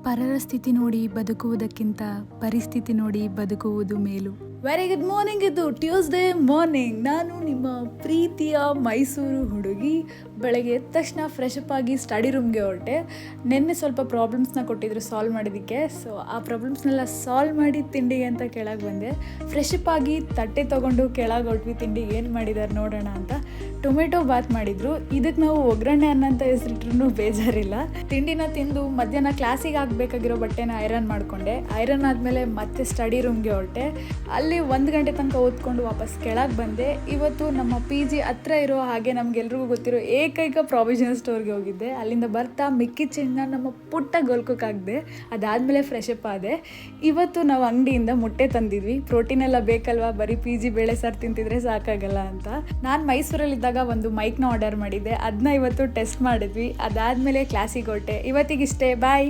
ಪರರ ಸ್ಥಿತಿ ನೋಡಿ ಬದುಕುವುದಕ್ಕಿಂತ ಪರಿಸ್ಥಿತಿ ನೋಡಿ ಬದುಕುವುದು ಮೇಲು. Very good morning. ಇದು ಟ್ಯೂಸ್ಡೇ ಮಾರ್ನಿಂಗ್. ನಾನು ನಿಮ್ಮ ಪ್ರೀತಿಯ ಮೈಸೂರು ಹುಡುಗಿ. ಬೆಳಗ್ಗೆ ಎದ್ದ ತಕ್ಷಣ ಫ್ರೆಶ್ ಅಪ್ ಆಗಿ ಸ್ಟಡಿ ರೂಮ್ಗೆ ಹೊರಟೆ. ನಿನ್ನೆ ಸ್ವಲ್ಪ ಪ್ರಾಬ್ಲಮ್ಸ್ನ ಕೊಟ್ಟಿದ್ರು ಸಾಲ್ವ್ ಮಾಡೋದಕ್ಕೆ. ಸೊ ಆ ಪ್ರಾಬ್ಲಮ್ಸ್ನೆಲ್ಲ ಸಾಲ್ವ್ ಮಾಡಿ ತಿಂಡಿಗೆ ಅಂತ ಕೆಳಗೆ ಬಂದೆ. ಫ್ರೆಶ್ ಅಪ್ ಆಗಿ ತಟ್ಟೆ ತೊಗೊಂಡು ಕೆಳಗೆ ಹೊಟ್ವಿ. ತಿಂಡಿಗೆ ಏನು ಮಾಡಿದ್ದಾರೆ ನೋಡೋಣ ಅಂತ ಟೊಮೆಟೊ ಬಾತ್ ಮಾಡಿದ್ರು. ಇದಕ್ಕೆ ನಾವು ಒಗ್ಗರಣೆ ಅನ್ನಂತ ಹೆಸರಿಟ್ರು ಬೇಜಾರಿಲ್ಲ. ತಿಂಡಿನ ತಿಂದು ಮಧ್ಯಾಹ್ನ ಕ್ಲಾಸಿಗೆ ಆಗಬೇಕಾಗಿರೋ ಬಟ್ಟೆನ ಐರನ್ ಮಾಡಿಕೊಂಡೆ. ಐರನ್ ಆದಮೇಲೆ ಮತ್ತೆ ಸ್ಟಡಿ ರೂಮ್ಗೆ ಹೊರಟೆ. ಅಲ್ಲಿ 1 ಗಂಟೆ ತನಕ ಓದ್ಕೊಂಡು ವಾಪಸ್ ಕೆಳಗೆ ಬಂದೆ. ಇವತ್ತು ನಮ್ಮ PG ಹತ್ರ ಇರೋ ಹಾಗೆ ನಮಗೆಲ್ರಿಗೂ ಗೊತ್ತಿರೋ ಏಕೈಕ ಪ್ರಾವಿಷನ್ ಸ್ಟೋರ್ಗೆ ಹೋಗಿದ್ದೆ. ಅಲ್ಲಿಂದ ಬರ್ತಾ ಮಿಕ್ಕಿ ಚಿನ್ನ ನಮ್ಮ ಪುಟ್ಟ ಗೋಲ್ಕೋಕ್ಕಾಗಿದೆ. ಅದಾದಮೇಲೆ ಫ್ರೆಶ್ ಅಪ್ ಆದೆ. ಇವತ್ತು ನಾವು ಅಂಗಡಿಯಿಂದ ಮೊಟ್ಟೆ ತಂದಿದ್ವಿ. ಪ್ರೋಟೀನ್ ಎಲ್ಲ ಬೇಕಲ್ವಾ, ಬರೀ PG ಬೇಳೆ ಸಾರು ತಿಂತಿದ್ರೆ ಸಾಕಾಗಲ್ಲ ಅಂತ. ನಾನು ಮೈಸೂರಲ್ಲಿದ್ದಾಗ ಒಂದು ಮೈಕ್ನ ಆರ್ಡರ್ ಮಾಡಿದ್ದೆ. ಅದನ್ನ ಇವತ್ತು ಟೆಸ್ಟ್ ಮಾಡಿದ್ವಿ. ಅದಾದಮೇಲೆ ಕ್ಲಾಸಿಗೆ ಹೊರಟೆ. ಇವತ್ತಿಗಿಷ್ಟೇ, ಬಾಯ್.